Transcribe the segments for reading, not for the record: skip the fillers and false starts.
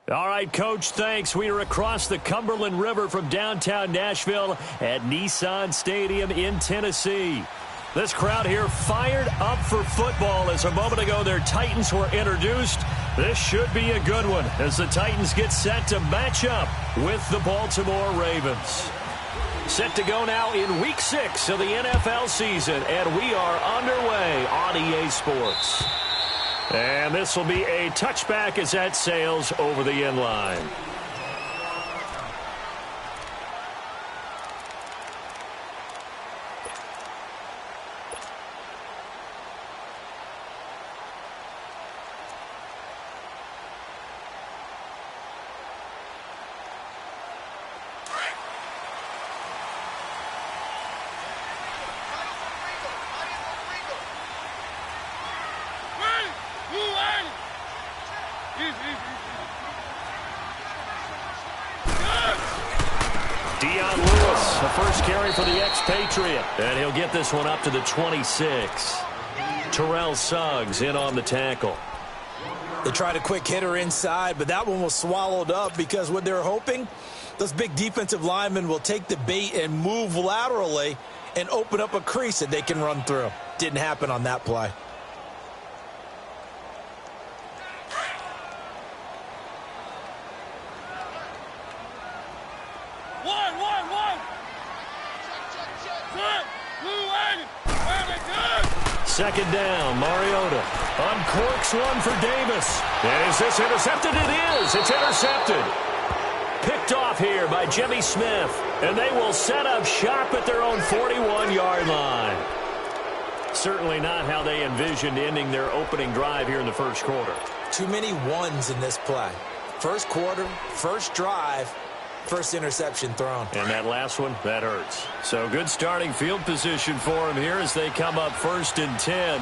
All right, Coach, thanks. We are across the Cumberland River from downtown Nashville at Nissan Stadium in Tennessee. This crowd here fired up for football as a moment ago their Titans were introduced. This should be a good one as the Titans get set to match up with the Baltimore Ravens. Set to go now in Week 6 of the NFL season, and we are underway on EA Sports. And this will be a touchback as that sails over the end line. The first carry for the expatriate, and he'll get this one up to the 26. Terrell Suggs in on the tackle. They tried a quick hitter inside, but that one was swallowed up because what they're hoping, those big defensive linemen will take the bait and move laterally and open up a crease that they can run through. Didn't happen on that play. Second down, Mariota uncorks one for Davis. And is this intercepted? It is. It's intercepted. Picked off here by Jimmy Smith. And they will set up shop at their own 41-yard line. Certainly not how they envisioned ending their opening drive here in the first quarter. Too many ones in this play. First quarter, first drive, first interception thrown. And that last one, that hurts. So good starting field position for him here as they come up 1st and 10.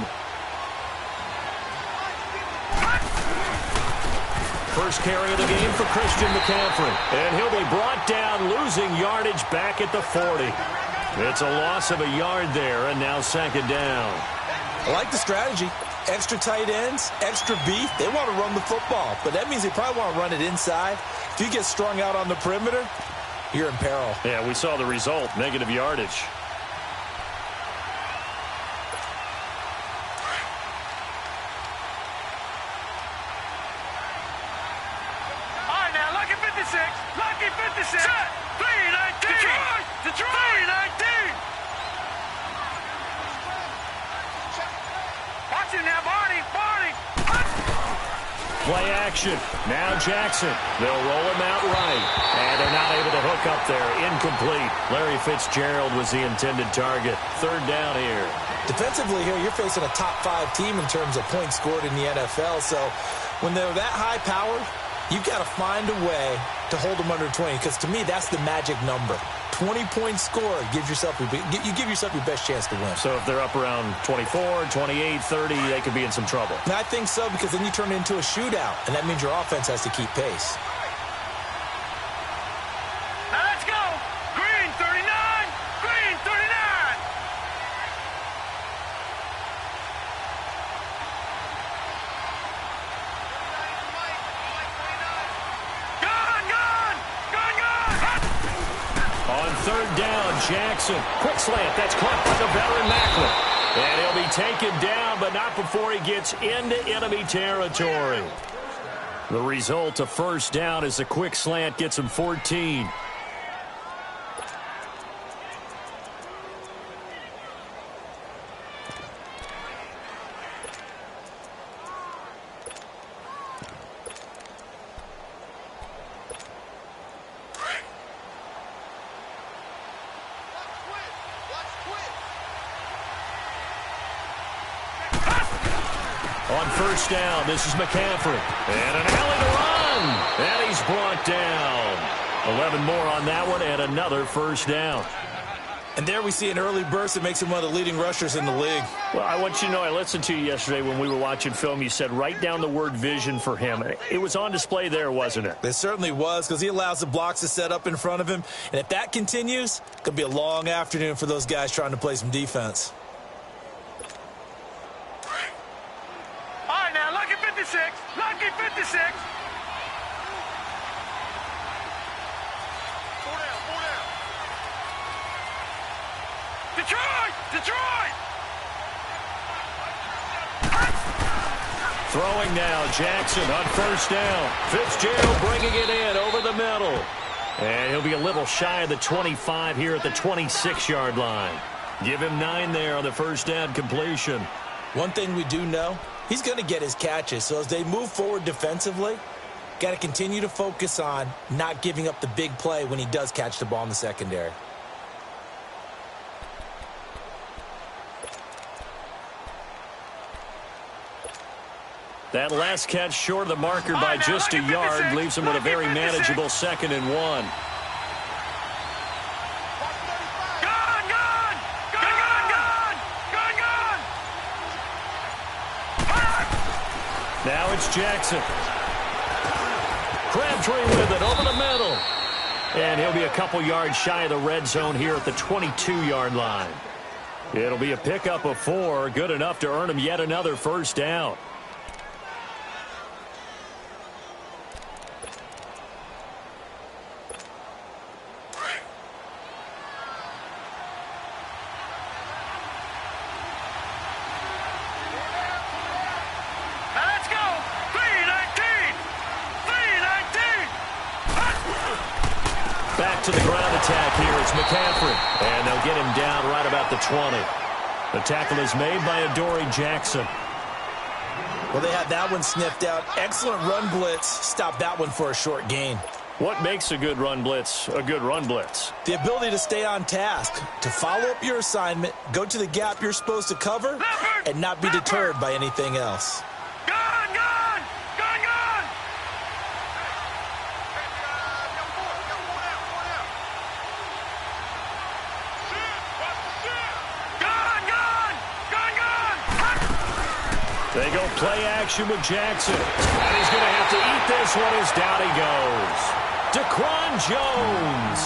First carry of the game for Christian McCaffrey. And he'll be brought down, losing yardage back at the 40. It's a loss of a yard there, and now second down. I like the strategy. Extra tight ends, extra beef. They want to run the football, but that means they probably want to run it inside. If you get strung out on the perimeter, you're in peril. Yeah, we saw the result, negative yardage. All right, now, lucky 56. Lucky 56. Set. 3-19. Detroit. 3-19. Watch it now, Barney. Play action. Now Jackson. They'll roll him out right. And they're not able to hook up there. Incomplete. Larry Fitzgerald was the intended target. Third down here. Defensively here, you're facing a top 5 team in terms of points scored in the NFL. So when they're that high-powered, you've got to find a way to hold them under 20. Because to me, that's the magic number. 20 points scored gives yourself you give yourself your best chance to win. So if they're up around 24, 28, 30, they could be in some trouble. And I think so, because then you turn it into a shootout, and that means your offense has to keep pace. Now let's go. Green 39. Green 39. On third down, Jackson. Quick slant. That's caught by the veteran Macklin. And he'll be taken down, but not before he gets into enemy territory. The result, a first down, as the quick slant gets him 14. On first down, this is McCaffrey. And an alley to run. And he's brought down. 11 more on that one and another first down. And there we see an early burst that makes him one of the leading rushers in the league. Well, I want you to know, I listened to you yesterday when we were watching film. You said write down the word vision for him. It was on display there, wasn't it? It certainly was, because he allows the blocks to set up in front of him. And if that continues, it could be a long afternoon for those guys trying to play some defense. All right, now, lucky 56. Lucky 56. Detroit! Detroit! Throwing now, Jackson on first down. Fitzgerald bringing it in over the middle. And he'll be a little shy of the 25 here at the 26-yard line. Give him 9 there on the first down completion. One thing we do know, he's going to get his catches. So as they move forward defensively, got to continue to focus on not giving up the big play when he does catch the ball in the secondary. That last catch short of the marker by just a yard leaves him with a very manageable 2nd and 1. Gun! Gun! Gun! Gun! Gun! Gun! Now it's Jackson. Crabtree with it over the middle. And he'll be a couple yards shy of the red zone here at the 22-yard line. It'll be a pickup of 4, good enough to earn him yet another first down. To the ground attack here. It's McCaffrey. And they'll get him down right about the 20. The tackle is made by Adoree Jackson. Well, they had that one sniffed out. Excellent run blitz. Stop that one for a short gain. What makes a good run blitz a good run blitz? The ability to stay on task, to follow up your assignment, go to the gap you're supposed to cover, and not be deterred by anything else. They go play action with Jackson. And he's going to have to eat this one as down he goes. Daquan Jones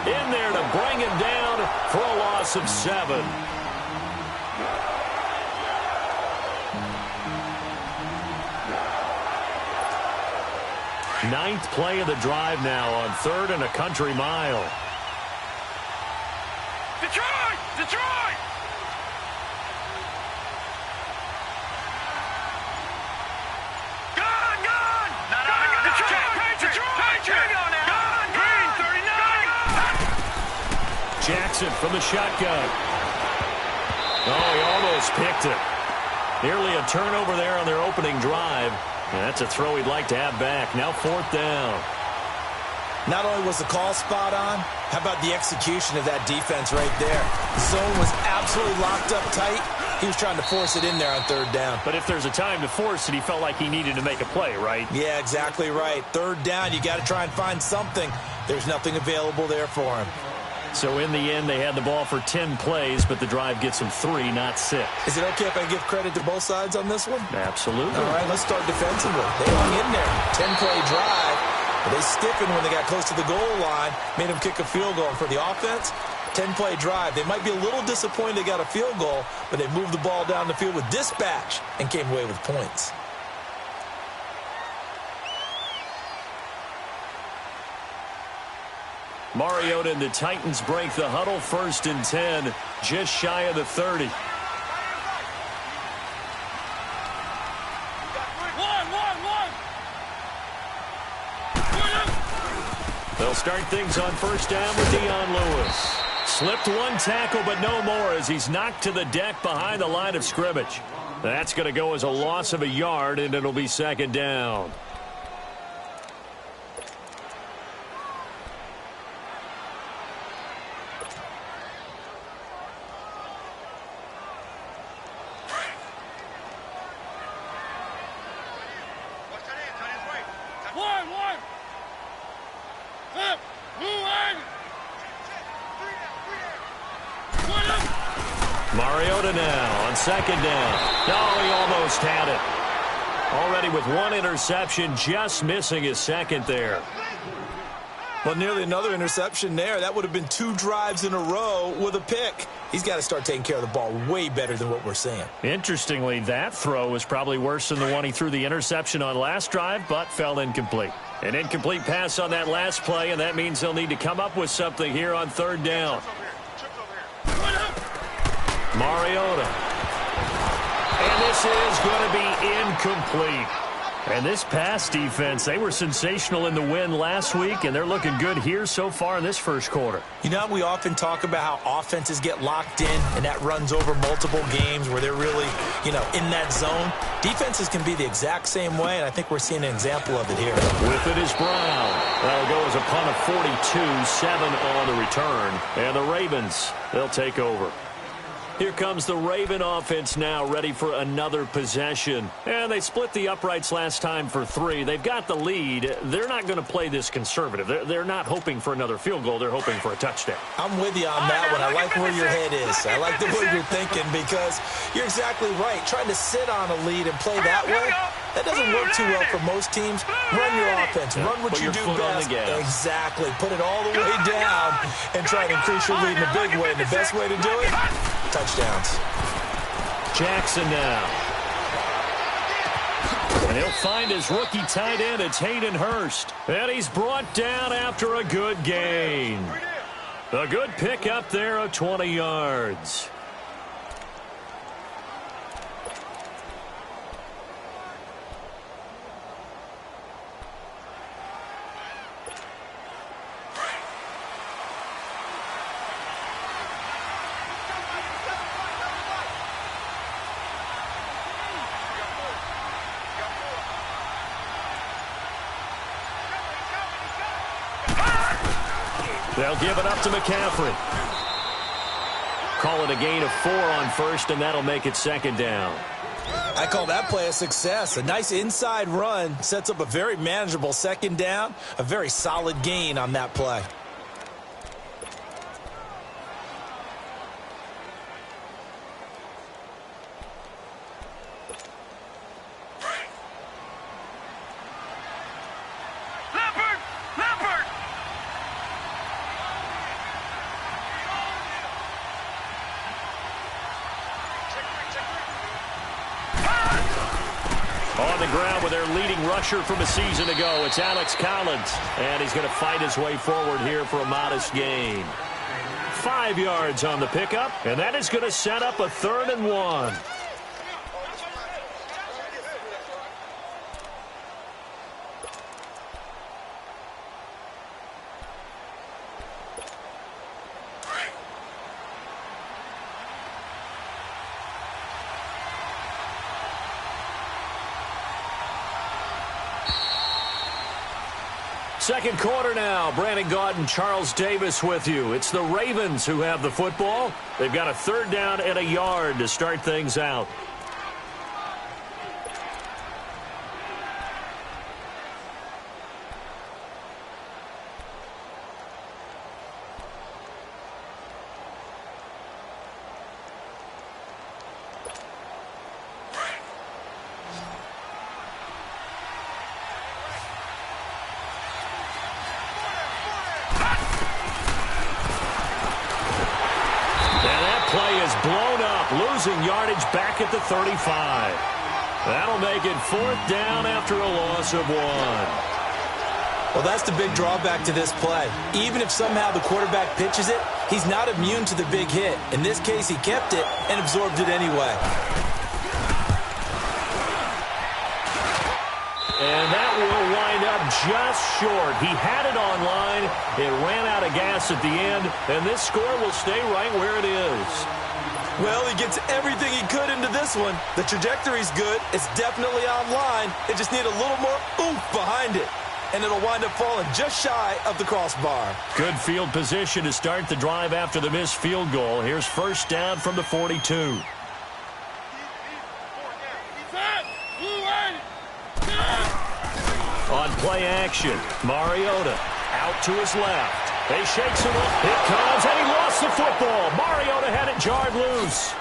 in there to bring him down for a loss of 7. Ninth play of the drive now on 3rd and a country mile. Detroit! Detroit! Jackson from the shotgun. Oh, he almost picked it. Nearly a turnover there on their opening drive. And that's a throw he'd like to have back. Now 4th down. Not only was the call spot on, how about the execution of that defense right there? The zone was absolutely locked up tight. He was trying to force it in there on 3rd down. But if there's a time to force it, he felt like he needed to make a play, right? Yeah, exactly right. 3rd down, you got to try and find something. There's nothing available there for him. So in the end, they had the ball for 10 plays, but the drive gets them 3, not 6. Is it okay if I give credit to both sides on this one? Absolutely. All right, let's start defensively. They hung in there. 10-play drive. But they stiffened when they got close to the goal line, made them kick a field goal. And for the offense, 10-play drive. They might be a little disappointed they got a field goal, but they moved the ball down the field with dispatch and came away with points. Mariota and the Titans break the huddle. 1st and 10, just shy of the 30. They'll start things on 1st down with Dion Lewis. Slipped one tackle, but no more as he's knocked to the deck behind the line of scrimmage. That's going to go as a loss of a yard, and it'll be 2nd down. Mariota now on 2nd down. Oh, he almost had it. Already with one interception, just missing his 2nd there. Well, nearly another interception there. That would have been 2 drives in a row with a pick. He's got to start taking care of the ball way better than what we're seeing. Interestingly, that throw was probably worse than the one he threw the interception on last drive, but fell incomplete. An incomplete pass on that last play, and that means they'll need to come up with something here on 3rd down. Mariota. And this is going to be incomplete. And this pass defense, they were sensational in the win last week, and they're looking good here so far in this first quarter. You know, we often talk about how offenses get locked in, and that runs over multiple games where they're really, in that zone. Defenses can be the exact same way, and I think we're seeing an example of it here. With it is Brown. That'll go as a punt of 42, 7 on the return. And the Ravens, they'll take over. Here comes the Raven offense now, ready for another possession. And they split the uprights last time for 3. They've got the lead. They're not going to play this conservative. They're not hoping for another field goal. They're hoping for a touchdown. I'm with you on that one. I like where your head is. I like the way you're thinking because you're exactly right. Trying to sit on a lead and play that way, that doesn't work too well for most teams. Run your offense. Run what you do best. Exactly. Put it all the way down and try to increase your lead in a big way. And the best way to do it, touchdowns. Jackson now. And he'll find his rookie tight end. It's Hayden Hurst. And he's brought down after a good gain. A good pick up there of 20 yards. They'll give it up to McCaffrey. Call it a gain of 4 on first, and that'll make it second down. I call that play a success. A nice inside run sets up a very manageable second down. A very solid gain on that play. On the ground with their leading rusher from a season ago, it's Alex Collins. And he's going to fight his way forward here for a modest gain. 5 yards on the pickup, and that is going to set up a 3rd and 1. Second quarter now. Brandon Gaudin and Charles Davis with you. It's the Ravens who have the football. They've got a 3rd down and a yard to start things out. Losing yardage back at the 35. That'll make it 4th down after a loss of 1. Well, that's the big drawback to this play. Even if somehow the quarterback pitches it, he's not immune to the big hit. In this case, he kept it and absorbed it anyway. And that will wind up just short. He had it on line. It ran out of gas at the end, and this score will stay right where it is. Well, he gets everything he could into this one. The trajectory's good. It's definitely online. It just need a little more oomph behind it. And it'll wind up falling just shy of the crossbar. Good field position to start the drive after the missed field goal. Here's 1st down from the 42. On play action, Mariota out to his left. They shakes him up. It comes, and he lost the football. Mariota had it jarred loose.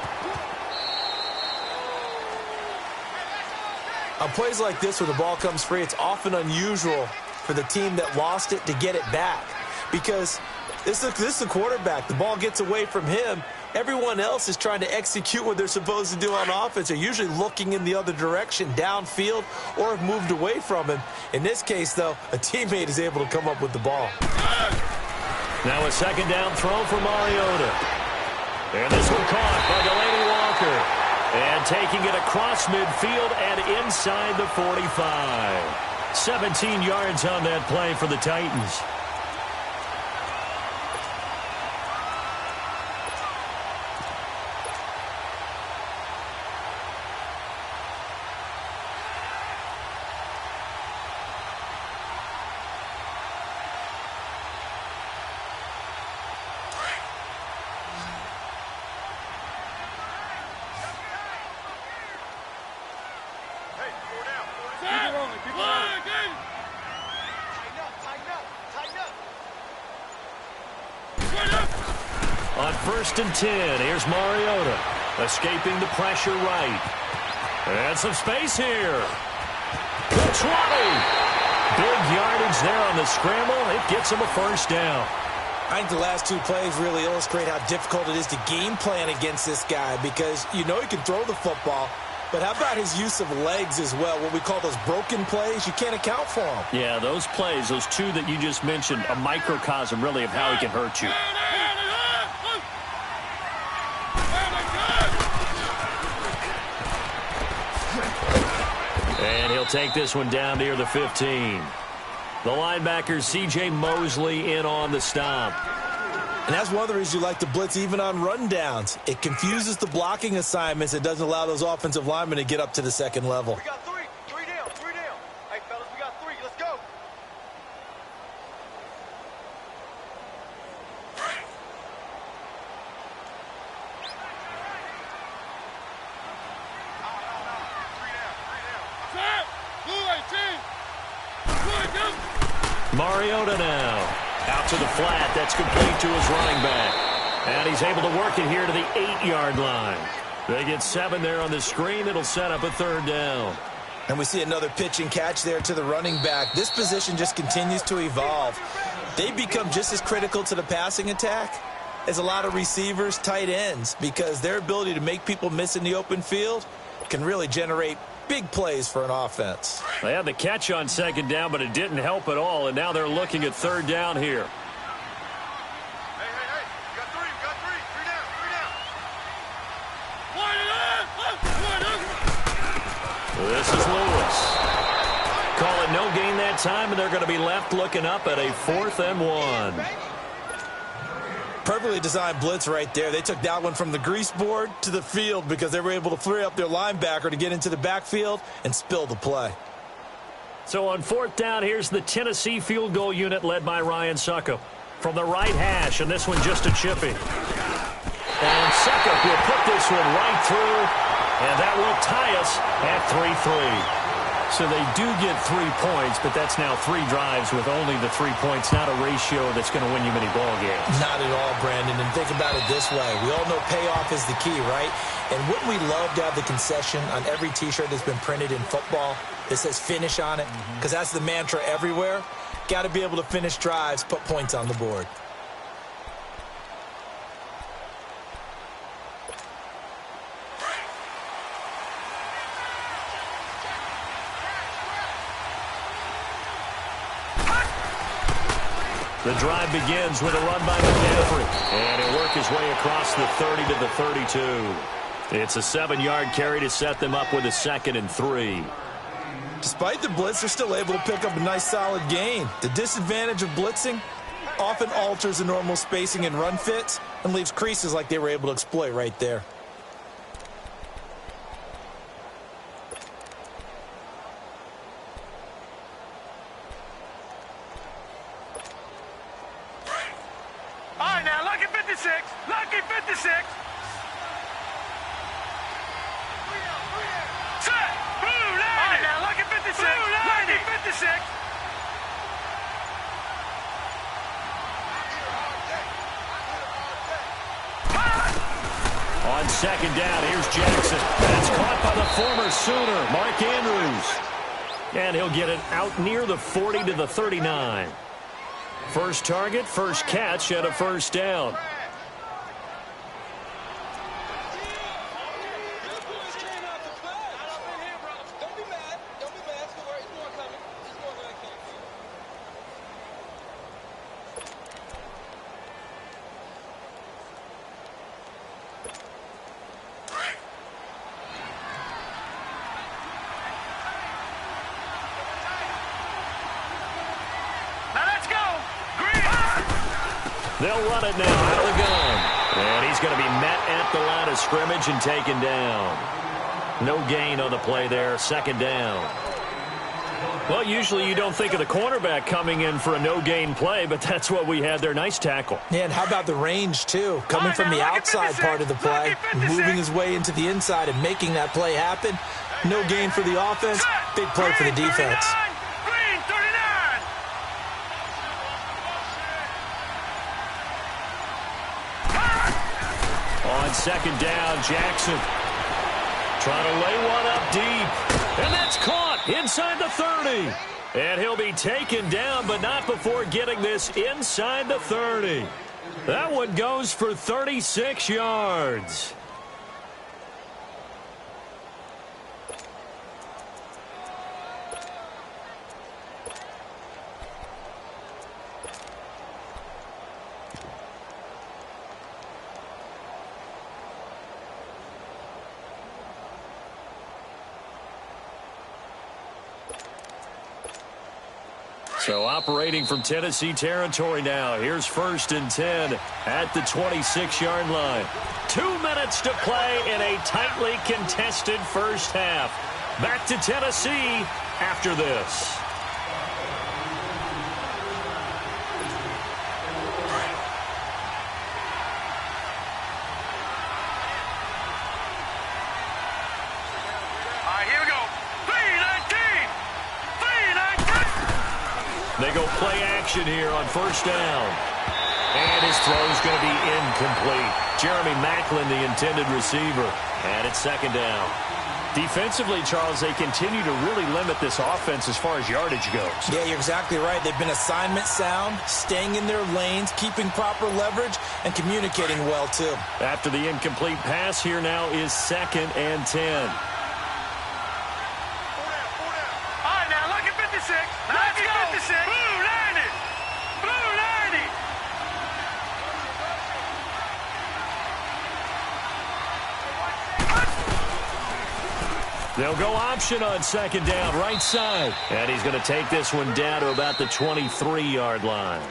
On plays like this where the ball comes free, it's often unusual for the team that lost it to get it back. Because this is the quarterback. The ball gets away from him. Everyone else is trying to execute what they're supposed to do on offense. They're usually looking in the other direction, downfield, or have moved away from him. In this case, though, a teammate is able to come up with the ball. Now a 2nd down throw for Mariota. And this one caught by Delaney Walker. And taking it across midfield and inside the 45. 17 yards on that play for the Titans. On 1st and 10, here's Mariota, escaping the pressure right. And some space here. The 20. Big yardage there on the scramble. It gets him a first down. I think the last two plays really illustrate how difficult it is to game plan against this guy because you know he can throw the football, but how about his use of legs as well? What we call those broken plays, you can't account for them. Yeah, those plays, those two that you just mentioned, a microcosm really of how he can hurt you. And he'll take this one down near the 15. The linebacker, C.J. Mosley, in on the stop. And that's one of the reasons you like to blitz even on rundowns. It confuses the blocking assignments. It doesn't allow those offensive linemen to get up to the second level. We got three. Three down. Three down. Hey, fellas, we got three. Let's go. Mariota now. Out to the flat. That's complete to his running back. And he's able to work it here to the 8-yard line. They get 7 there on the screen. It'll set up a 3rd down. And we see another pitch and catch there to the running back. This position just continues to evolve. They become just as critical to the passing attack as a lot of receivers, tight ends, because their ability to make people miss in the open field can really generate big plays for an offense. They had the catch on 2nd down, but it didn't help at all, and now they're looking at 3rd down here. Hey, we got three. We got three. Three down. Three down. This is Lewis. Call it no gain that time, and they're going to be left looking up at a 4th and 1. Perfectly designed blitz right there. They took that one from the grease board to the field because they were able to free up their linebacker to get into the backfield and spill the play. So on 4th down, here's the Tennessee field goal unit led by Ryan Suckup from the right hash, and this one just a chipping. And Suckup will put this one right through, and that will tie us at 3-3. So they do get 3 points, but that's now 3 drives with only the 3 points, not a ratio that's going to win you many ball games. Not at all, Brandon. And think about it this way. We all know payoff is the key, right? And wouldn't we love to have the concession on every T-shirt that's been printed in football that says finish on it? Because that's the mantra everywhere. Got to be able to finish drives, put points on the board. The drive begins with a run by McCaffrey. And he'll work his way across the 30 to the 32. It's a 7-yard carry to set them up with a 2nd and 3. Despite the blitz, they're still able to pick up a nice solid gain. The disadvantage of blitzing often alters the normal spacing and run fits and leaves creases like they were able to exploit right there. All right, now, lucky 56. Lucky 56. Set. Blue line. All right, now, lucky 56. Lucky 56. On 2nd down, here's Jackson. That's caught by the former Sooner, Mark Andrews. And he'll get it out near the 40 to the 39. First target, first catch, and a 1st down. Now let's go. Green. They'll run it now out of the gun. And he's going to be met at the line of scrimmage and taken down. No gain on the play there. Second down. Well, usually you don't think of the cornerback coming in for a no-gain play, but that's what we had there. Nice tackle. Yeah, and how about the range, too? Coming from the outside part of the play, moving his way into the inside and making that play happen. No gain for the offense, big play for the defense. Green 39. On second down, Jackson trying to lay one up deep. And that's caught inside the 30. And he'll be taken down, but not before getting this inside the 30. That one goes for 36 yards. So operating from Tennessee territory now. Here's 1st and 10 at the 26-yard line. 2 minutes to play in a tightly contested first half. Back to Tennessee after this. All right, here we go. 3-19. 3-19. They go play action here on 1st down. And his throw's going to be incomplete. Jeremy Maclin, the intended receiver. And it's 2nd down. Defensively, Charles, they continue to really limit this offense as far as yardage goes. Yeah, you're exactly right. They've been assignment sound, staying in their lanes, keeping proper leverage, and communicating well, too. After the incomplete pass, here now is 2nd and 10. All right, now look at 56. Let's go. 56. Blue 90. Blue 90. They'll go option on 2nd down, right side. And he's going to take this one down to about the 23-yard line.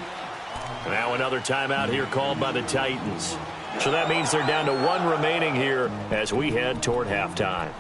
Now another timeout here called by the Titans. So that means they're down to 1 remaining here as we head toward halftime.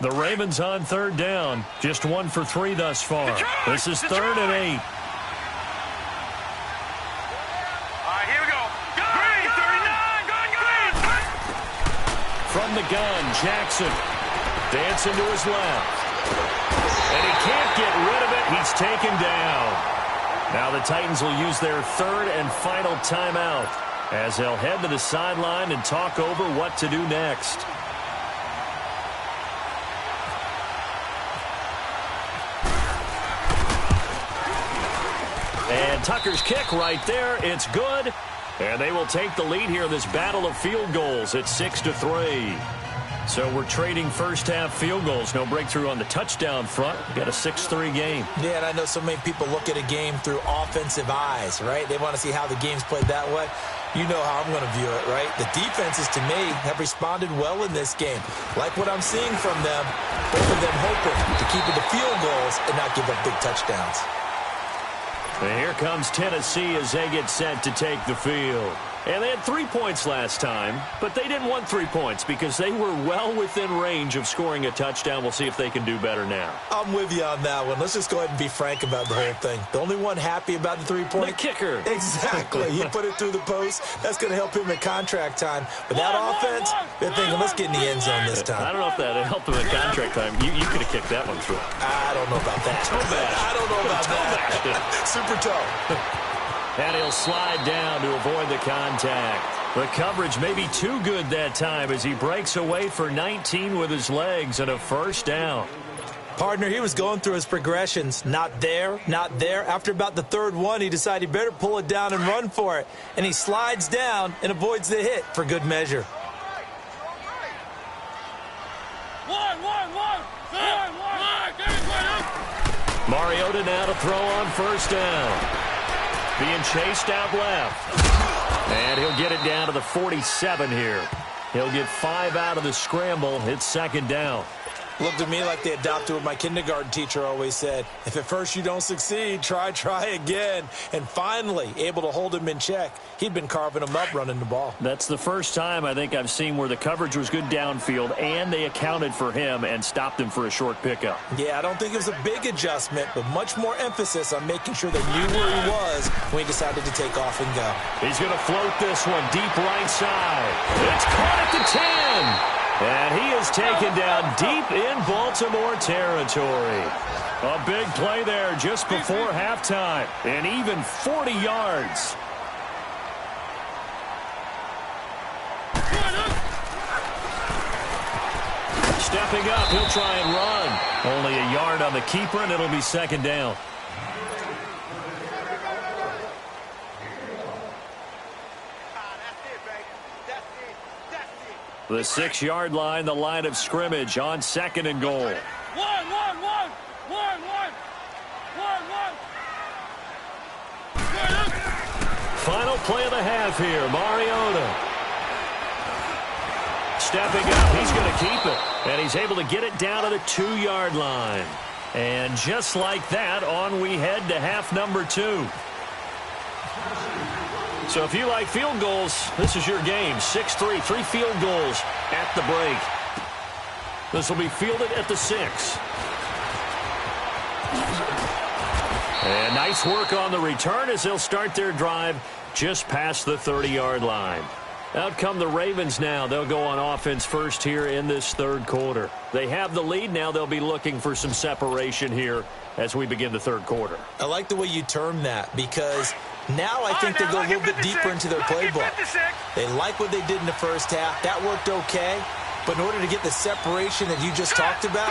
The Ravens on 3rd down. Just 1 for 3 thus far. This is 3rd and 8. All right, here we go. Green 39. Green. From the gun, Jackson dancing to his left. And he can't get rid of it. He's taken down. Now the Titans will use their 3rd and final timeout as they'll head to the sideline and talk over what to do next. And Tucker's kick right there. It's good. And they will take the lead here in this battle of field goals at 6-3. So we're trading first half field goals. No breakthrough on the touchdown front. We've got a 6-3 game. Yeah, and I know so many people look at a game through offensive eyes, right? They want to see how the game's played that way. You know how I'm going to view it, right? The defenses, to me, have responded well in this game. Like what I'm seeing from them, both of them hoping to keep it to field goals and not give up big touchdowns. And here comes Tennessee as they get set to take the field. And they had 3 points last time, but they didn't want 3 points because they were well within range of scoring a touchdown. We'll see if they can do better now. I'm with you on that one. Let's just go ahead and be frank about the whole thing. The only one happy about the 3-point? The kicker. Exactly. He put it through the post. That's going to help him in contract time. But that offense, they're thinking, let's get in the end zone this time. I don't know if that helped him in contract time. You could have kicked that one through. I don't know about that. Toe bash. I don't know about that. Super toe. And he'll slide down to avoid the contact. The coverage may be too good that time as he breaks away for 19 with his legs and a first down. Partner, he was going through his progressions. Not there, not there. After about the third one, he decided he better pull it down and run for it. And he slides down and avoids the hit for good measure. Mariota now to throw on first down. Being chased out left. And he'll get it down to the 47 here. He'll get 5 out of the scramble. It's second down. Looked to me like they adopted what my kindergarten teacher always said. If at first you don't succeed, try again. And finally, able to hold him in check. He'd been carving him up running the ball. That's the first time I think I've seen where the coverage was good downfield and they accounted for him and stopped him for a short pickup. Yeah, I don't think it was a big adjustment, but much more emphasis on making sure they knew where he was when he decided to take off and go. He's going to float this one deep right side. It's caught at the 10. And he is taken down deep in Baltimore territory. A big play there just before halftime. And even 40 yards. Stepping up, he'll try and run. Only a yard on the keeper, and it'll be second down. The 6-yard line, the line of scrimmage on second and goal. Final play of the half here, Mariota. Stepping up, he's going to keep it. And he's able to get it down to the 2-yard line. And just like that, on we head to half number 2. So if you like field goals, this is your game. 6-3, 3 field goals at the break. This will be fielded at the 6. And nice work on the return as they'll start their drive just past the 30-yard line. Out come the Ravens now. They'll go on offense first here in this third quarter. They have the lead now. They'll be looking for some separation here as we begin the third quarter. I like the way you term that because now I think they go a little bit deeper into their playbook. They like what they did in the first half. That worked okay. But in order to get the separation that you just talked about,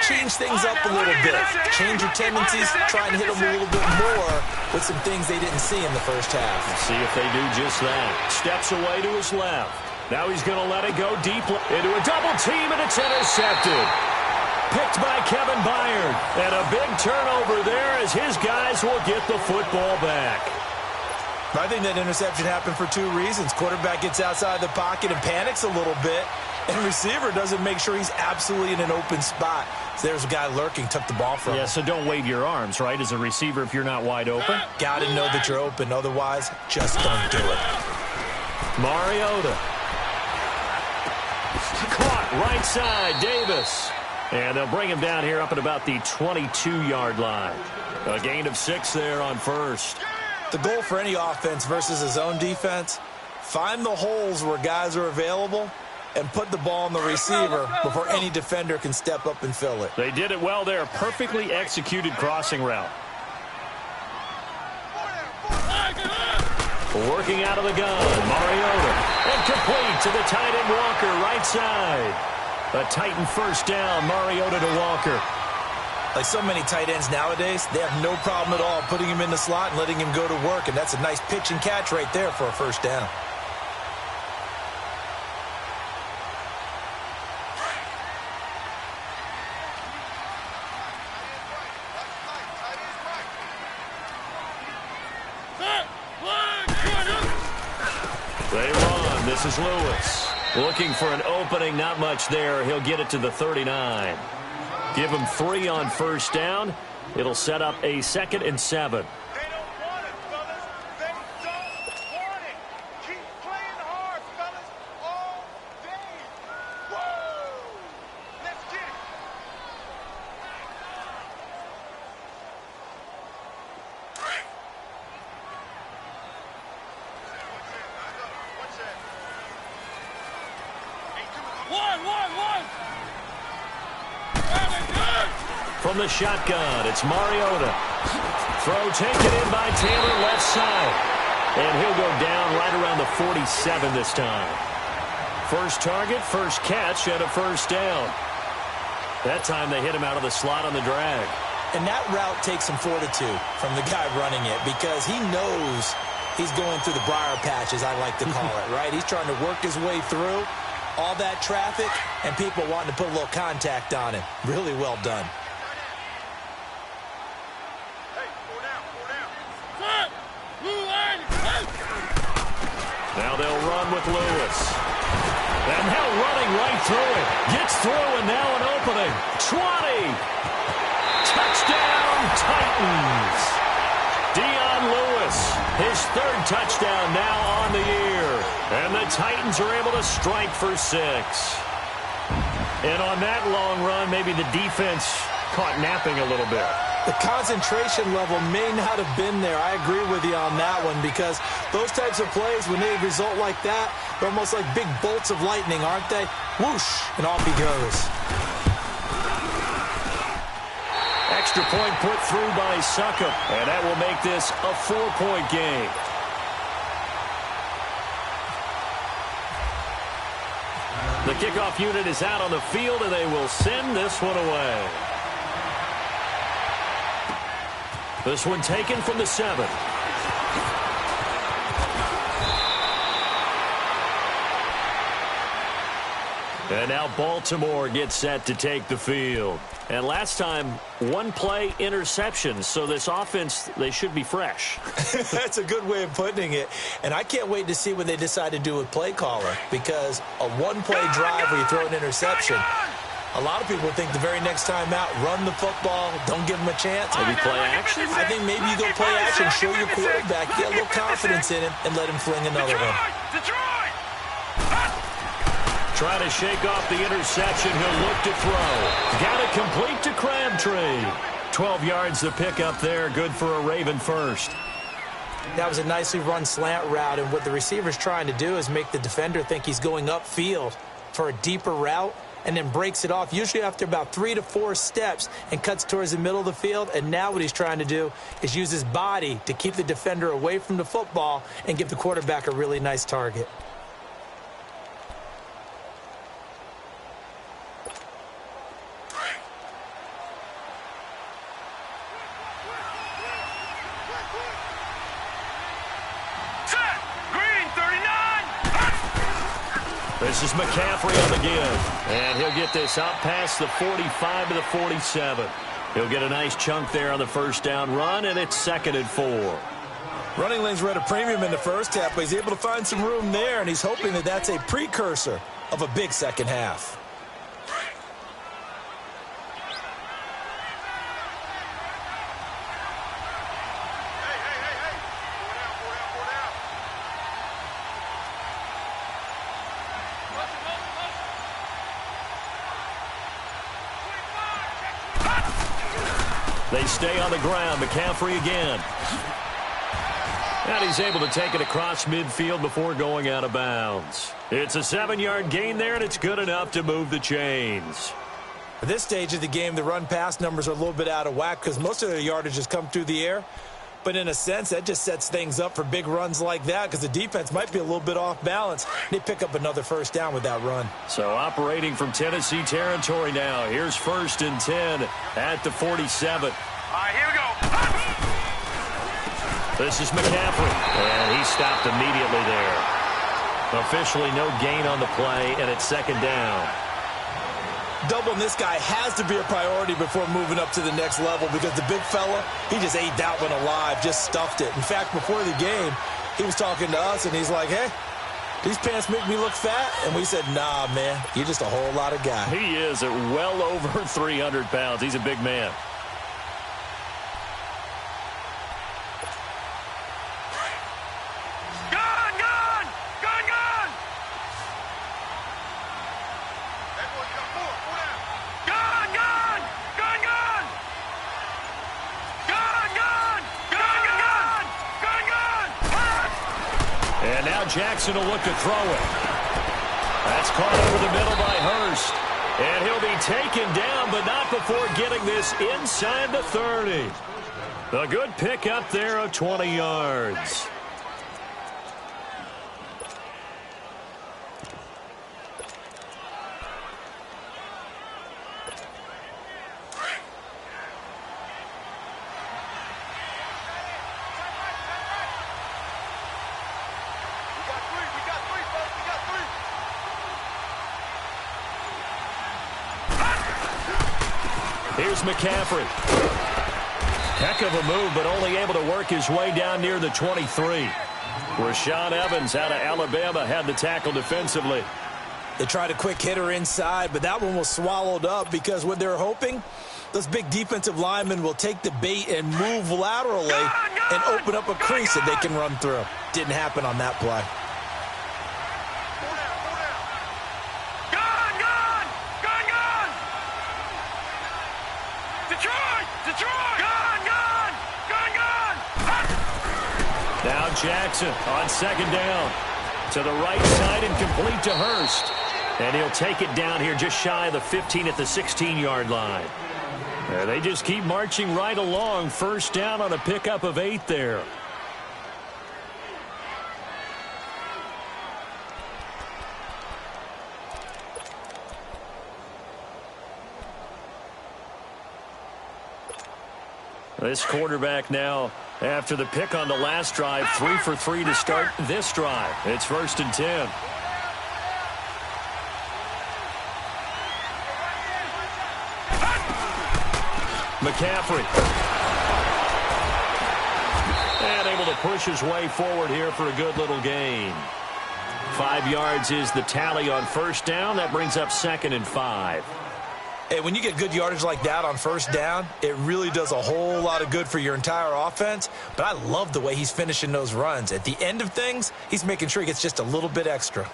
change things up a little bit. Change your tendencies, try and hit them a little bit more with some things they didn't see in the first half. Let's see if they do just that. Steps away to his left. Now he's going to let it go deep into a double team, and it's intercepted. Picked by Kevin Byard. And a big turnover there as his guys will get the football back. I think that interception happened for 2 reasons. Quarterback gets outside the pocket and panics a little bit. And receiver doesn't make sure he's absolutely in an open spot. So there's a guy lurking, took the ball from him. Yeah, so don't wave your arms, right, as a receiver if you're not wide open. Got to know that you're open. Otherwise, just don't do it. Mariota. Caught right side, Davis. And they'll bring him down here up at about the 22-yard line. A gain of 6 there on first. The goal for any offense versus his own defense, find the holes where guys are available and put the ball on the receiver before any defender can step up and fill it. They did it well there. Perfectly executed crossing route. Working out of the gun, Mariota. And complete to the tight end Walker, right side. A Titan first down, Mariota to Walker. Like so many tight ends nowadays, they have no problem at all putting him in the slot and letting him go to work. And that's a nice pitch and catch right there for a first down. They run. This is Lewis. Looking for an opening. Not much there. He'll get it to the 39. Give him 3 on first down. It'll set up a 2nd and 7. They don't want it, fellas. They don't want it. Keep playing hard, fellas, all day. Woo! Let's get it. What's that? One. From the shotgun, it's Mariota. Throw taken in by Taylor, left side. And he'll go down right around the 47 this time. First target, first catch, and a first down. That time they hit him out of the slot on the drag. And that route takes some fortitude from the guy running it because he knows he's going through the briar patch, as I like to call it, right? He's trying to work his way through all that traffic and people wanting to put a little contact on him. Really well done. Now they'll run with Lewis. And now running right through it. Gets through and now an opening. 20. Touchdown, Titans. Dion Lewis, his third touchdown now on the year. And the Titans are able to strike for 6. And on that long run, maybe the defense caught napping a little bit. The concentration level may not have been there. I agree with you on that one because those types of plays, when they result like that, they're almost like big bolts of lightning, aren't they? Whoosh, and off he goes. Extra point put through by Succop, and that will make this a 4-point game. The kickoff unit is out on the field, and they will send this one away. This one taken from the 7. And now Baltimore gets set to take the field. And last time, one play interception. So this offense, they should be fresh. That's a good way of putting it. And I can't wait to see what they decide to do with play caller. Because a one-play drive where you throw an interception, a lot of people think the very next time out, run the football, don't give them a chance. Maybe play action? I think maybe you go play action, show your quarterback, get a little confidence in him, and let him fling another one. Trying to shake off the interception. He'll look to throw. Got it complete to Crabtree. 12 yards to pick up there. Good for a Raven first. That was a nicely run slant route, and what the receiver's trying to do is make the defender think he's going upfield for a deeper route and then breaks it off, usually after about 3 to 4 steps, and cuts towards the middle of the field. And now what he's trying to do is use his body to keep the defender away from the football and give the quarterback a really nice target. This is McCaffrey on the give. And he'll get this out past the 45 to the 47. He'll get a nice chunk there on the first down run, and it's 2nd and 4. Running lanes were at a premium in the first half, but he's able to find some room there, and he's hoping that that's a precursor of a big second half. They stay on the ground. McCaffrey again. And he's able to take it across midfield before going out of bounds. It's a 7-yard gain there, and it's good enough to move the chains. At this stage of the game, the run-pass numbers are a little bit out of whack because most of their yardage has come through the air. But in a sense, that just sets things up for big runs like that because the defense might be a little bit off balance. They pick up another first down with that run. So operating from Tennessee territory now. Here's 1st and 10 at the 47. All right, here we go. This is McCaffrey, and he stopped immediately there. Officially no gain on the play, and it's 2nd down. Doubling this guy has to be a priority before moving up to the next level because the big fella, he just ate that one alive, just stuffed it. In fact, before the game, he was talking to us, and he's like, hey, these pants make me look fat? And we said, nah, man, you're just a whole lot of guy. He is at well over 300 pounds. He's a big man. Jackson will look to throw it. That's caught over the middle by Hurst. And he'll be taken down, but not before getting this inside the 30. A good pickup there of 20 yards. Here's McCaffrey. Heck of a move, but only able to work his way down near the 23. Rashaan Evans out of Alabama had the tackle defensively. They tried a quick hitter inside, but that one was swallowed up because what they're hoping, those big defensive linemen will take the bait and move laterally and open up a crease that they can run through. Didn't happen on that play. Now Jackson on second down. To the right side and complete to Hurst. And he'll take it down here just shy of the 15 at the 16-yard line. They just keep marching right along. First down on a pickup of 8 there. This quarterback now, after the pick on the last drive, 3 for 3 to start this drive. It's 1st and 10. McCaffrey. And able to push his way forward here for a good little gain. 5 yards is the tally on first down. That brings up 2nd and 5. Hey, when you get good yardage like that on first down, it really does a whole lot of good for your entire offense. But I love the way he's finishing those runs. At the end of things, he's making sure he gets just a little bit extra.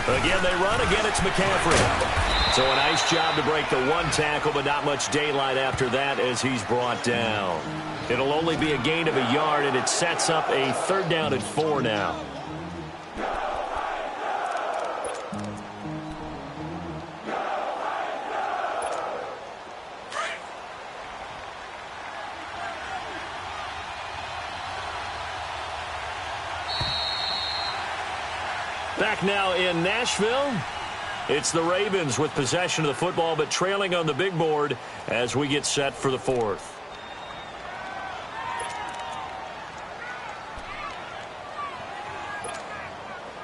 Again, they run. Again, it's McCaffrey. So a nice job to break the one tackle, but not much daylight after that as he's brought down. It'll only be a gain of a yard, and it sets up a 3rd down and 4 now. Back now in Nashville, it's the Ravens with possession of the football, but trailing on the big board as we get set for the 4th.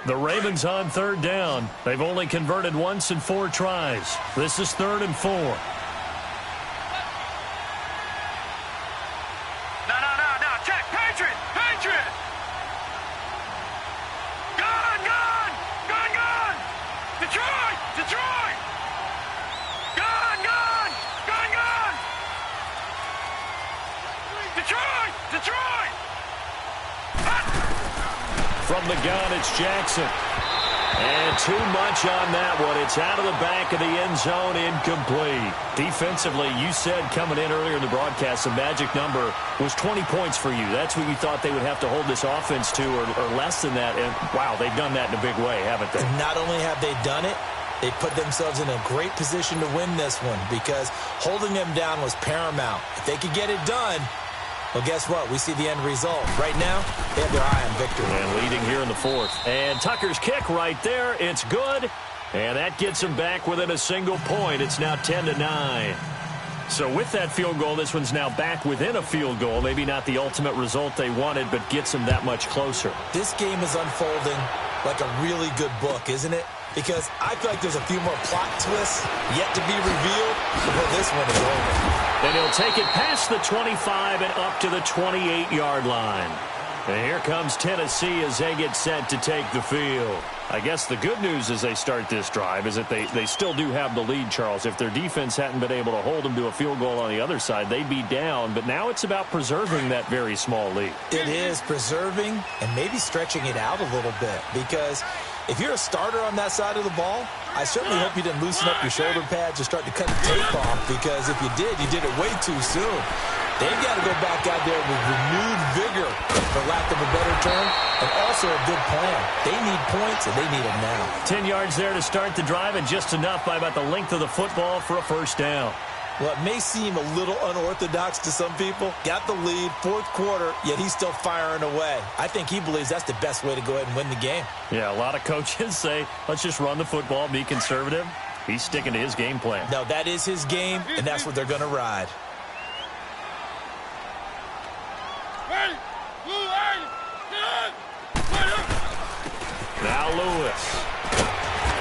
The Ravens on 3rd down. They've only converted once in 4 tries. This is 3rd and 4. From the gun, it's Jackson. And too much on that one. It's out of the back of the end zone, incomplete. Defensively, you said coming in earlier in the broadcast, the magic number was 20 points for you. That's what you thought they would have to hold this offense to, or less than that. And, wow, they've done that in a big way, haven't they? And not only have they done it, they put themselves in a great position to win this one because holding them down was paramount. If they could get it done, well, guess what? We see the end result. Right now, they have their eye on victory. And leading here in the 4th. And Tucker's kick right there. It's good. And that gets them back within a single point. It's now 10-9. So with that field goal, this one's now back within a field goal. Maybe not the ultimate result they wanted, but gets them that much closer. This game is unfolding like a really good book, isn't it? Because I feel like there's a few more plot twists yet to be revealed before this one is over. And he'll take it past the 25 and up to the 28-yard line. And here comes Tennessee as they get set to take the field. I guess the good news as they start this drive is that they still do have the lead, Charles. If their defense hadn't been able to hold them to a field goal on the other side, they'd be down. But now it's about preserving that very small lead. It is preserving and maybe stretching it out a little bit because if you're a starter on that side of the ball, I certainly hope you didn't loosen up your shoulder pads or start to cut the tape off because if you did it way too soon. They've got to go back out there with renewed vigor, for lack of a better term, and also a good plan. They need points, and they need them now. 10 yards there to start the drive, and just enough by about the length of the football for a first down. Well, it may seem a little unorthodox to some people. Got the lead, fourth quarter, yet he's still firing away. I think he believes that's the best way to go ahead and win the game. Yeah, a lot of coaches say, let's just run the football, be conservative. He's sticking to his game plan. No, that is his game, and that's what they're going to ride. Now Lewis.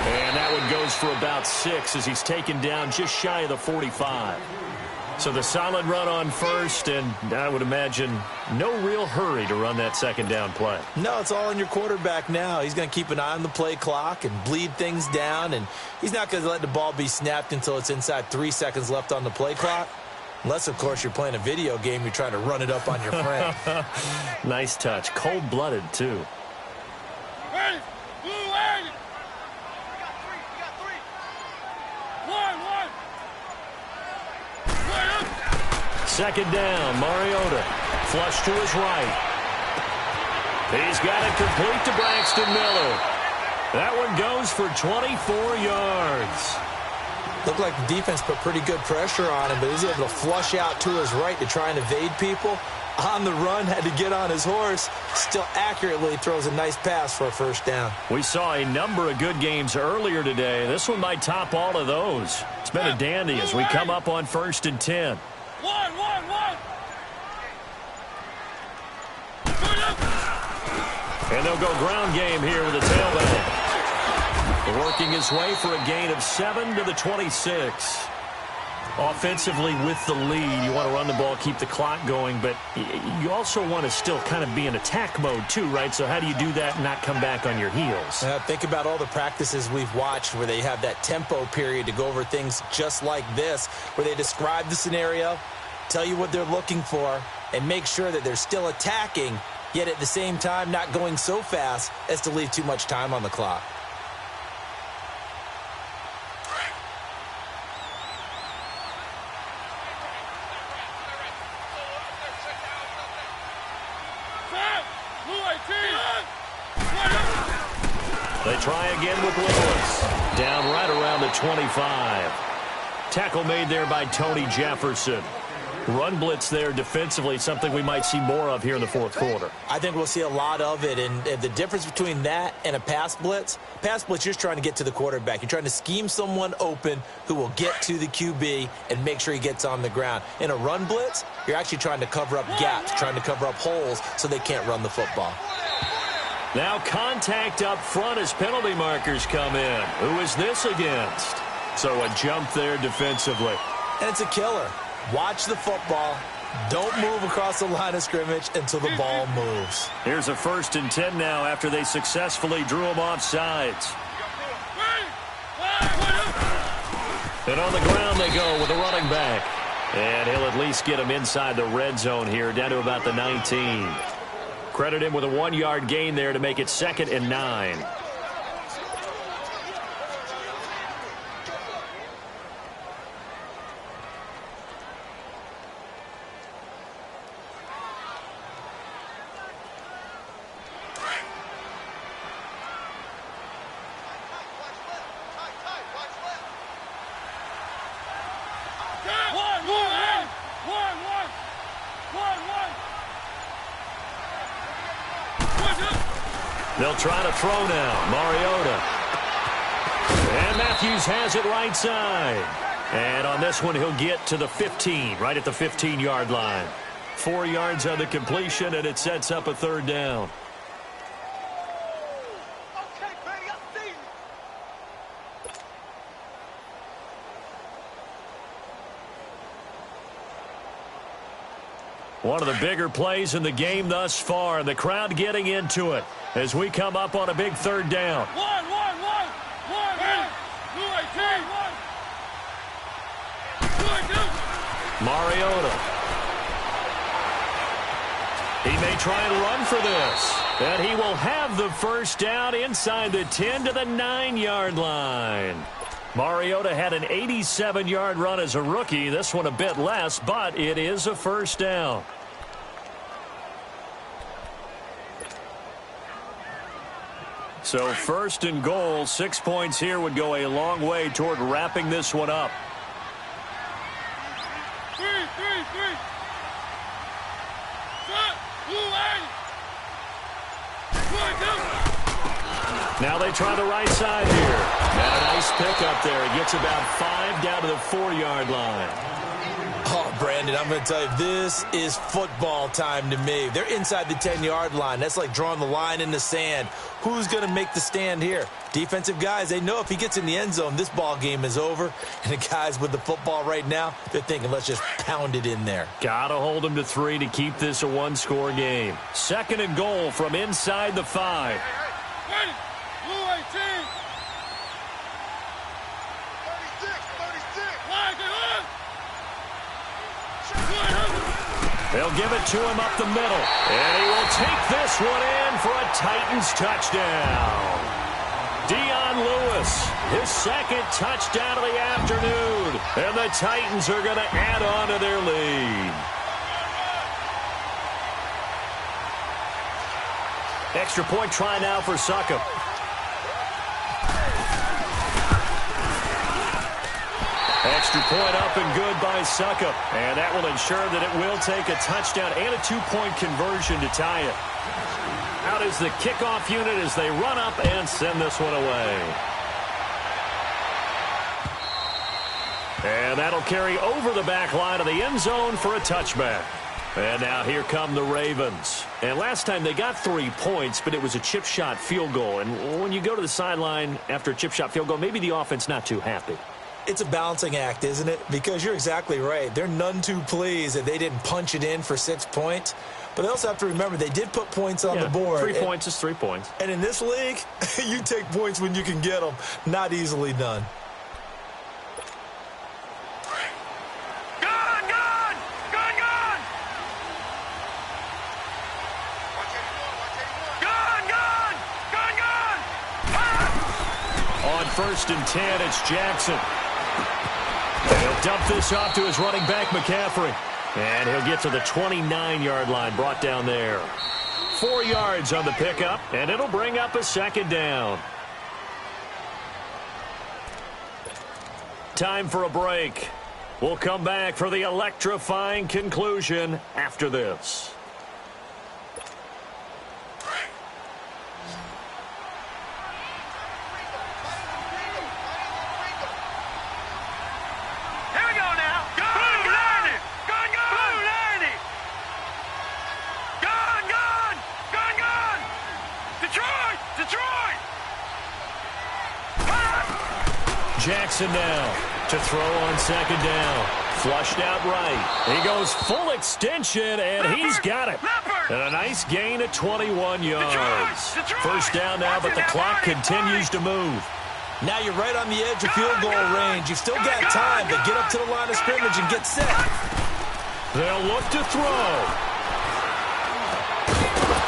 And that one goes for about 6 as he's taken down just shy of the 45. So the solid run on first, and I would imagine no real hurry to run that second down play. No, it's all on your quarterback now. He's going to keep an eye on the play clock and bleed things down, and he's not going to let the ball be snapped until it's inside 3 seconds left on the play clock. Unless, of course, you're playing a video game, you're trying to run it up on your friend. Nice touch. Cold-blooded, too. Ready? Blue ready. We got three. One. Second down, Mariota. Flush to his right. He's got it complete to Braxton Miller. That one goes for 24 yards. Looked like the defense put pretty good pressure on him, but he was able to flush out to his right to try and evade people. On the run, had to get on his horse. Still accurately throws a nice pass for a first down. We saw a number of good games earlier today. This one might top all of those. It's been a dandy as we come up on 1st and 10. One. And they'll go ground game here with the tailback. Working his way for a gain of 7 to the 26. Offensively with the lead, you want to run the ball, keep the clock going, but you also want to still kind of be in attack mode too, right? So how do you do that and not come back on your heels? Think about all the practices we've watched where they have that tempo period to go over things just like this, where they describe the scenario, tell you what they're looking for, and make sure that they're still attacking, yet at the same time not going so fast as to leave too much time on the clock. They try again with Lewis. Down right around the 25. Tackle made there by Tony Jefferson. Run blitz there defensively, something we might see more of here in the fourth quarter. I think we'll see a lot of it, and the difference between that and a pass blitz, you're just trying to get to the quarterback. You're trying to scheme someone open who will get to the QB and make sure he gets on the ground. In a run blitz, you're actually trying to cover up gaps, trying to cover up holes so they can't run the football. Now contact up front as penalty markers come in. Who is this against? So a jump there defensively. And it's a killer. Watch the football. Don't move across the line of scrimmage until the ball moves. Here's a 1st and 10 now after they successfully drew him off sides. And on the ground they go with a running back. And he'll at least get him inside the red zone here, down to about the 19. Credit him with a 1-yard gain there to make it 2nd and 9. They'll try to throw now. Mariota. And Matthews has it right side. And on this one, he'll get to the 15, right at the 15-yard line. 4 yards on the completion, and it sets up a 3rd down. Okay, Betty, I see you. One of the bigger plays in the game thus far, and the crowd getting into it as we come up on a big 3rd down. One. Mariota. He may try and run for this. And he will have the first down inside the 10 to the 9-yard line. Mariota had an 87-yard run as a rookie. This one a bit less, but it is a first down. So first and goal, 6 points here would go a long way toward wrapping this one up. Now they try the right side here. And a nice pickup there. It gets about 5 down to the 4-yard line. Oh, Brandon, I'm going to tell you, this is football time to me. They're inside the 10-yard line. That's like drawing the line in the sand. Who's going to make the stand here? Defensive guys, they know if he gets in the end zone, this ball game is over. And the guys with the football right now, they're thinking, let's just pound it in there. Got to hold them to 3 to keep this a one-score game. Second and goal from inside the 5. They'll give it to him up the middle. And he will take this one in for a Titans touchdown. Dion Lewis, his second touchdown of the afternoon. And the Titans are going to add on to their lead. Extra point try now for Succop. Extra point up and good by Succop. And that will ensure that it will take a touchdown and a 2-point conversion to tie it. Out is the kickoff unit as they run up and send this one away. And that'll carry over the back line of the end zone for a touchback. And now here come the Ravens. And last time they got 3 points, but it was a chip shot field goal. And when you go to the sideline after a chip shot field goal, maybe the offense not too happy. It's a balancing act, isn't it? Because you're exactly right. They're none too pleased that they didn't punch it in for 6 points. But they also have to remember they did put points on the board. 3 points is 3 points. And in this league, you take points when you can get them. Not easily done. First and 10, it's Jackson. He'll dump this off to his running back, McCaffrey. And he'll get to the 29-yard line, brought down there. 4 yards on the pickup, and it'll bring up a second down. Time for a break. We'll come back for the electrifying conclusion after this. Jackson now to throw on second down. Flushed out right. He goes full extension, and he's got it. And a nice gain of 21 yards. First down now, but the clock continues to move. Now you're right on the edge of field goal range. You've still got time to get up to the line of scrimmage and get set. They'll look to throw.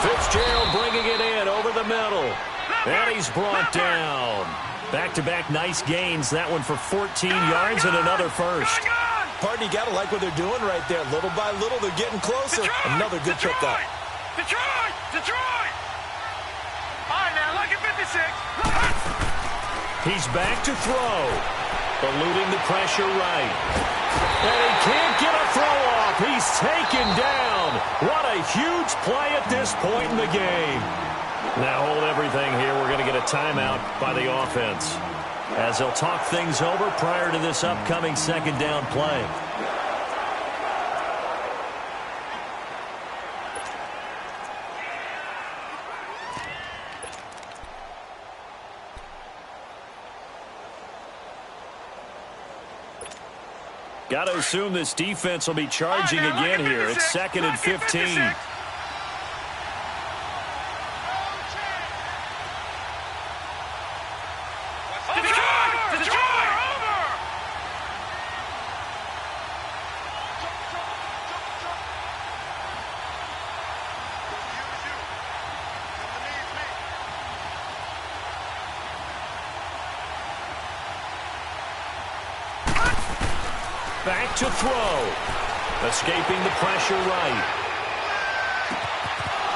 Fitzgerald bringing it in over the middle. And he's brought down. Back-to-back nice gains. That one for 14 yards and another first. Pardon, you got to like what they're doing right there. Little by little, they're getting closer. Another good pickup. Detroit! All right, now, look at 56. He's back to throw. Eluding the pressure right. And he can't get a throw off. He's taken down. What a huge play at this point in the game. Now hold everything here. We're going to get a timeout by the offense as they'll talk things over prior to this upcoming second down play. Got to assume this defense will be charging again here. It's second and 15. Back to throw. Escaping the pressure right.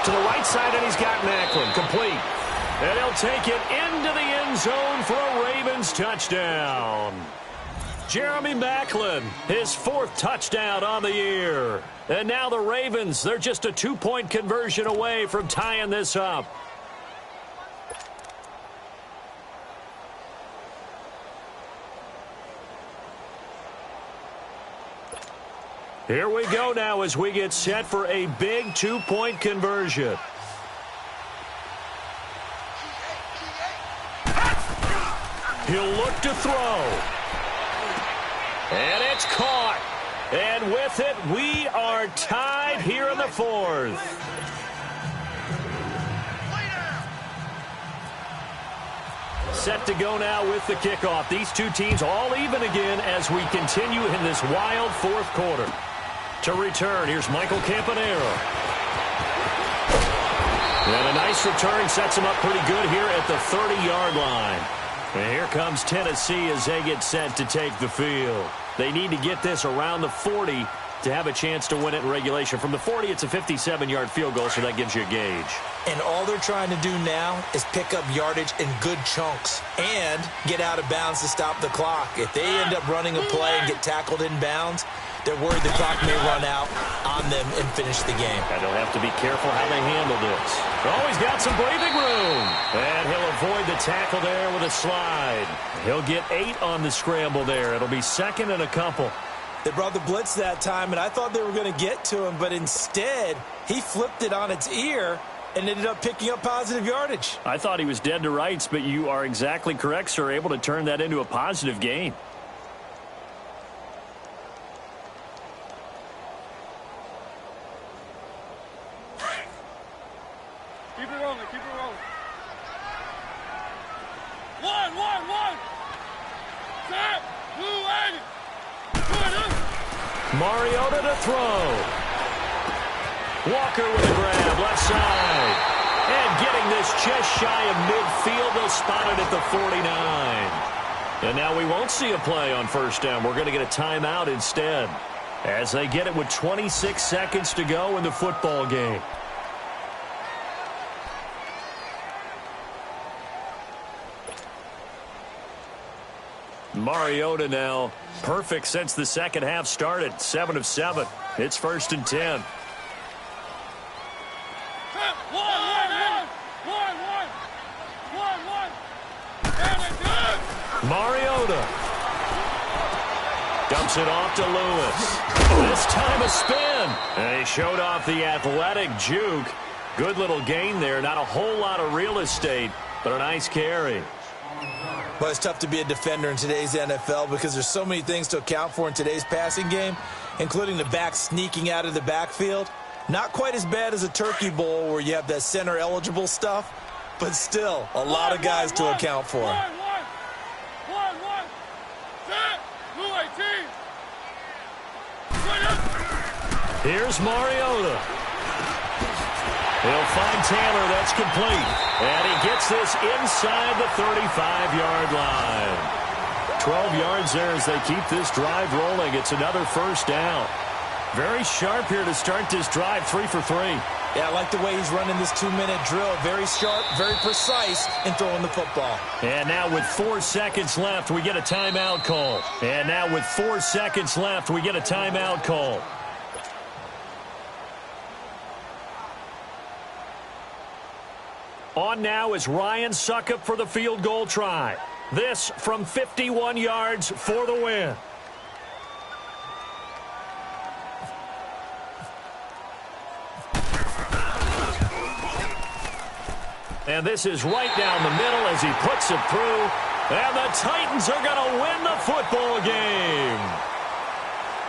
To the right side, and he's got Macklin. Complete. And he'll take it into the end zone for a Ravens touchdown. Jeremy Macklin, his 4th touchdown on the year. And now the Ravens, they're just a 2-point conversion away from tying this up. Here we go now as we get set for a big 2-point conversion. He'll look to throw. And it's caught. And with it, we are tied here in the 4th. Set to go now with the kickoff. These two teams all even again as we continue in this wild 4th quarter. To return, here's Michael Campanaro. And a nice return sets him up pretty good here at the 30-yard line. And here comes Tennessee as they get set to take the field. They need to get this around the 40 to have a chance to win it in regulation. From the 40, it's a 57-yard field goal, so that gives you a gauge. And all they're trying to do now is pick up yardage in good chunks and get out of bounds to stop the clock. If they end up running a play and get tackled in bounds, they're worried the clock may run out on them and finish the game. And they'll have to be careful how they handle this. Oh, he's got some breathing room. And he'll avoid the tackle there with a slide. He'll get 8 on the scramble there. It'll be 2nd and a couple. They brought the blitz that time, and I thought they were going to get to him, but instead, he flipped it on its ear and ended up picking up positive yardage. I thought he was dead to rights, but you are exactly correct, sir, able to turn that into a positive gain. Keep it rolling, keep it rolling. One. Set, blue lady. Mariota to throw. Walker with a grab, left side. And getting this just shy of midfield, they'll spot it at the 49. And now we won't see a play on 1st down. We're going to get a timeout instead as they get it with 26 seconds to go in the football game. Mariota now perfect since the second half started. 7 of 7. It's 1st and 10. Mariota dumps it off to Lewis. This time a spin. And he showed off the athletic juke. Good little gain there. Not a whole lot of real estate, but a nice carry. Well, it's tough to be a defender in today's NFL because there's so many things to account for in today's passing game, including the back sneaking out of the backfield. Not quite as bad as a turkey bowl where you have that center-eligible stuff, but still a lot of guys to account for. Here's Mariota. He'll find Taylor. That's complete. And he gets this inside the 35-yard line. 12 yards there as they keep this drive rolling. It's another 1st down. Very sharp here to start this drive. 3 for 3. Yeah, I like the way he's running this 2-minute drill. Very sharp, very precise in throwing the football. And now with 4 seconds left, we get a timeout call. And now with 4 seconds left, we get a timeout call. On now is Ryan Suckup for the field goal try. This from 51 yards for the win. And this is right down the middle as he puts it through. And the Titans are going to win the football game.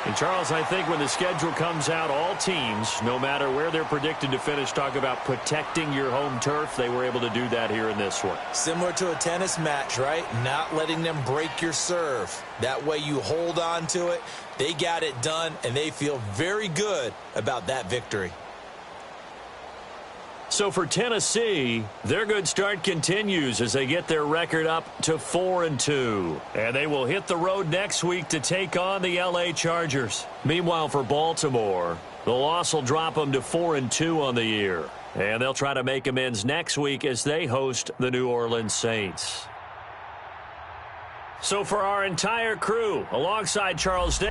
And, Charles, I think when the schedule comes out, all teams, no matter where they're predicted to finish, talk about protecting your home turf. They were able to do that here in this one. Similar to a tennis match, right? Not letting them break your serve. That way you hold on to it. They got it done, and they feel very good about that victory. So for Tennessee, their good start continues as they get their record up to 4-2. And they will hit the road next week to take on the LA Chargers. Meanwhile, for Baltimore, the loss will drop them to 4-2 on the year. And they'll try to make amends next week as they host the New Orleans Saints. So for our entire crew, alongside Charles Day.